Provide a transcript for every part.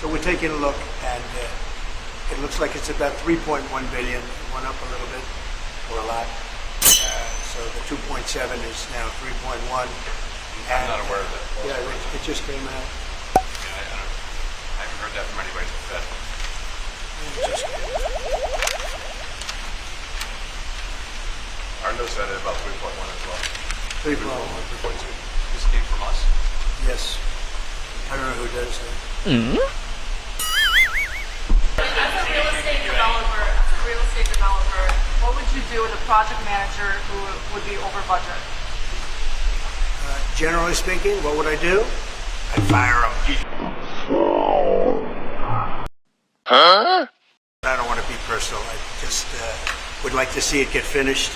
So we're taking a look, and it looks like it's about 3.1 billion. It went up a little bit, or a lot. So the 2.7 is now 3.1. I'm not aware of that. Yeah, it just came out. Yeah, I haven't heard that from anybody at the Fed. Our notes had it about 3.1 as well. 3.1. 3.2. This came from us? Yes. I don't know who does that. As a real estate developer, what would you do with a project manager who would be over budget? Generally speaking, what would I do? I'd fire him. Huh? I don't want to be personal. I just would like to see it get finished.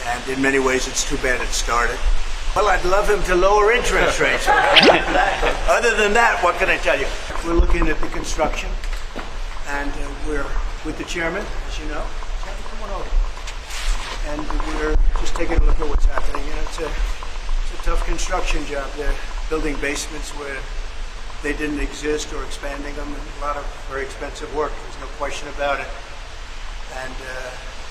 And in many ways, it's too bad it started. Well, I'd love him to lower interest rates. Other than that, what can I tell you? We're looking at the construction, and we're with the chairman, as you know. Come on over. And we're just taking a look at what's happening. You know, it's a tough construction job. They're building basements where they didn't exist or expanding them, and a lot of very expensive work. There's no question about it. And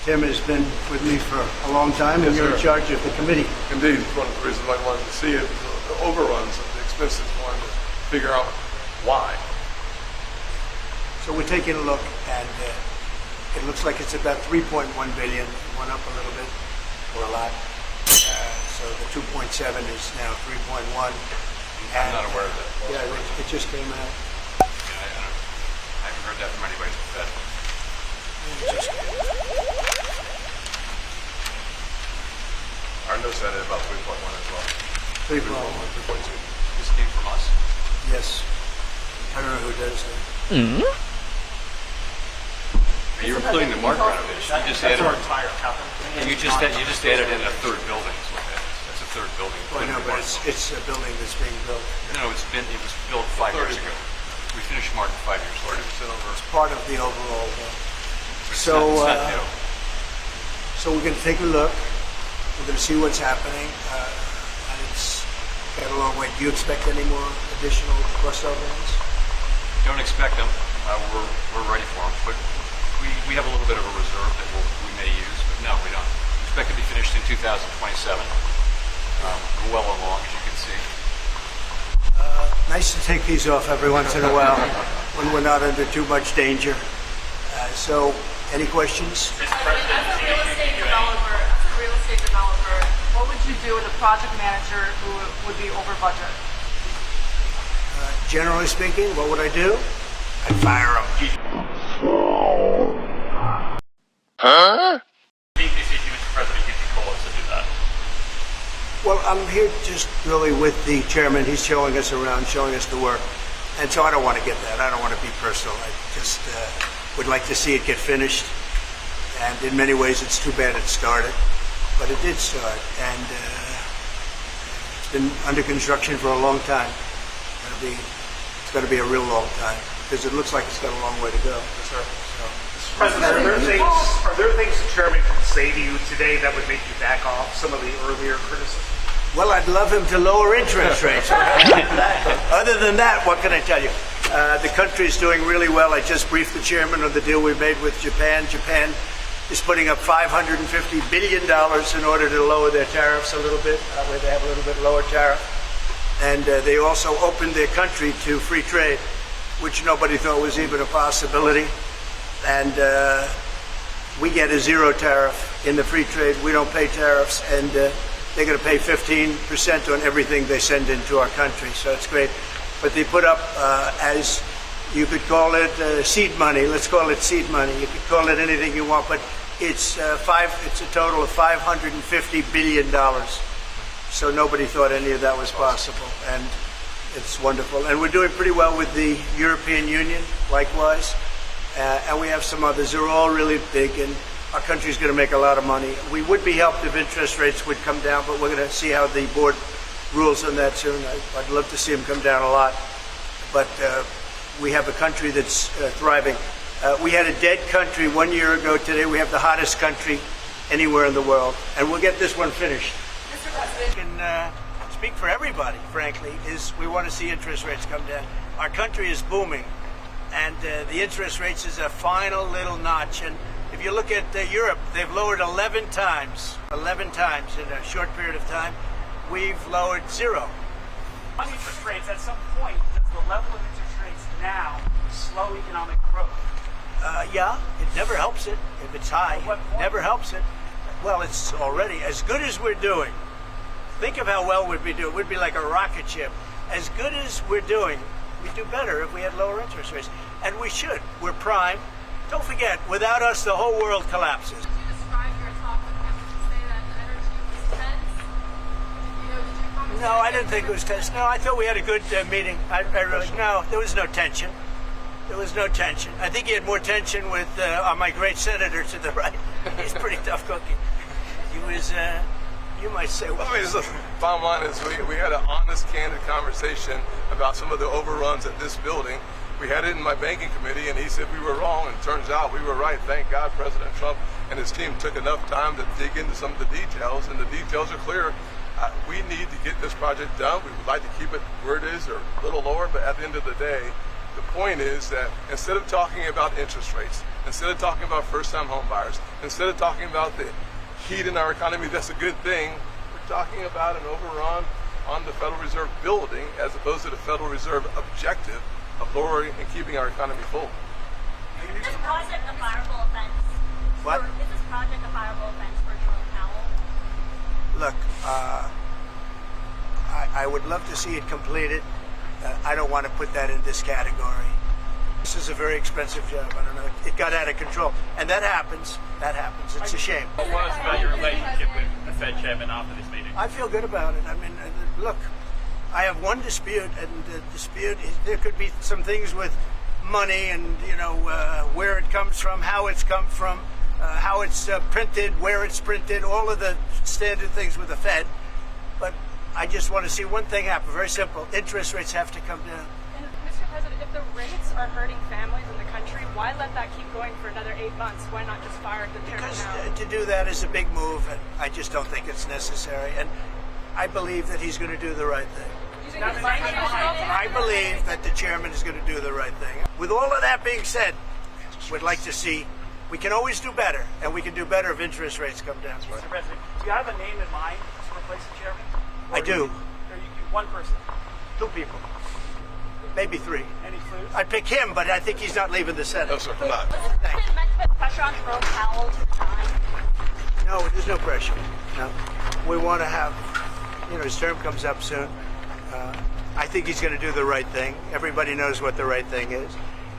Tim has been with me for a long time, and you're in charge of the committee. Indeed, one of the reasons I wanted to see it was the overruns of the expenses. Wanted to figure out why. So we're taking a look, and it looks like it's about 3.1 billion. It went up a little bit, or a lot. So the 2.7 is now 3.1. I'm not aware of that. Yeah, it just came out. Yeah, I haven't heard that from anybody at the Fed. Our notes had it about 3.1 as well. 3.1. 3.2. This came from us? Yes. I don't know who does that. You're including the market renovation. You just added. Our entire capital. And you just added in a third building. Is what that is. That's a third building. Well, I know, but it's a building that's being built. No, it was built 5 years ago. We finished Martin 5 years later. It's part of the overall. It's not new. So we're going to take a look. We're going to see what's happening. And it's got a long way. Do you expect any more additional cost overruns? Don't expect them. We're ready for them. But we have a little bit of a reserve that we may use. But no, we don't. We expect to be finished in 2027. We're well along, as you can see. Nice to take these off every once in a while when we're not under too much danger. So, any questions? As a real estate developer, what would you do with a project manager who would be over budget? Generally speaking, what would I do? I'd fire him. Huh? Mr. President, you can call us to do that. Well, I'm here just really with the chairman. He's showing us around, showing us the work. And so I don't want to get that. I don't want to be personal. I just would like to see it get finished. And in many ways, it's too bad it started. But it did start. And it's been under construction for a long time. It's going to be a real long time. Because it looks like it's got a long way to go. Yes, sir. Mr. President, are there things the chairman can say to you today that would make you back off some of the earlier criticism? Well, I'd love him to lower interest rates. Other than that, what can I tell you? The country is doing really well. I just briefed the chairman on the deal we made with Japan. Japan is putting up $550 billion in order to lower their tariffs a little bit, where they have a little bit lower tariff. And they also opened their country to free trade, which nobody thought was even a possibility. And we get a zero tariff in the free trade. We don't pay tariffs, and they're going to pay 15% on everything they send into our country. So it's great. But they put up, as you could call it, seed money. Let's call it seed money. You could call it anything you want, but it's a total of $550 billion. So nobody thought any of that was possible, and it's wonderful. And we're doing pretty well with the European Union, likewise. And we have some others. They're all really big, and our country's going to make a lot of money. We would be helped if interest rates would come down, but we're going to see how the board rules on that soon. I'd love to see them come down a lot. But we have a country that's thriving. We had a dead country 1 year ago. Today we have the hottest country anywhere in the world. And we'll get this one finished. Mr. President. Can speak for everybody, frankly, is we want to see interest rates come down. Our country is booming. and the interest rates is a final little notch. And if you look at Europe, they've lowered 11 times in a short period of time. We've lowered 0. On interest rates, at some point, does the level of interest rates now slow economic growth? Yeah, it never helps it if it's high. At what point? Never helps it. Well, it's already as good as we're doing. Think of how well we'd be doing. We'd be like a rocket ship. As good as we're doing, we'd do better if we had lower interest rates. And we should. We're prime. Don't forget, without us, the whole world collapses. Did you describe your talk with him? Did you say that the energy was tense? Did you comment? No, I didn't think it was tense. No, I thought we had a good meeting. I really, no, there was no tension. There was no tension. I think he had more tension with my great senator to the right. He's a pretty tough cookie. He was, you might say, well, I mean, the bottom line is we had an honest, candid conversation about some of the overruns at this building. We had it in my banking committee, and he said we were wrong, and it turns out we were right. Thank God President Trump and his team took enough time to dig into some of the details, and the details are clear. We need to get this project done. We would like to keep it where it is or a little lower, but at the end of the day, the point is that instead of talking about interest rates, instead of talking about first-time home buyers, instead of talking about the heat in our economy, that's a good thing. We're talking about an overrun on the Federal Reserve building as opposed to the Federal Reserve objective of lowering and keeping our economy full. Is this project a fireable offense? What? Is this project a fireable offense for Jerome Powell? look, I would love to see it completed. I don't want to put that in this category. This is a very expensive job. I don't know. It got out of control. And that happens. That happens. It's a shame. What was about your relationship with the Fed chairman after this meeting? I feel good about it. I mean, look, I have one dispute, and the dispute is there could be some things with money and, you know, where it comes from, how it's come from, how it's printed, where it's printed, all of the standard things with the Fed. But I just want to see one thing happen. Very simple. Interest rates have to come down. And Mr. President, if the rates are hurting families in the country, why let that keep going for another 8 months? Why not just fire the chairman Because now? to do that is a big move, and I just don't think it's necessary. And I believe that he's going to do the right thing. Do you think it's constitutional? I believe that the chairman is going to do the right thing. With all of that being said, we'd like to see, we can always do better, and we can do better if interest rates come down. Mr. President, do you have a name in mind to replace the chairman? I do. Or you one person? 2 people. Maybe 3. Any clues? I'd pick him, but I think he's not leaving the Senate. No, sir, I'm not. Was this president meant to put pressure on Jerome Powell to resign? No, there's no pressure. No. We want to have, you know, his term comes up soon. I think he's going to do the right thing. Everybody knows what the right thing is.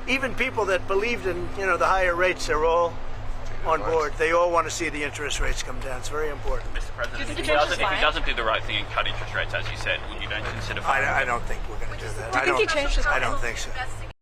Even people that believed in, you know, the higher rates, they're all on board. They all want to see the interest rates come down. It's very important. Mr. President, Do you if think he he changes his doesn't do the right thing and cut interest rates, as you said, would you then consider firing I him? don't think we're going to do that. Do you think he changed his I mind? don't think so. Investigate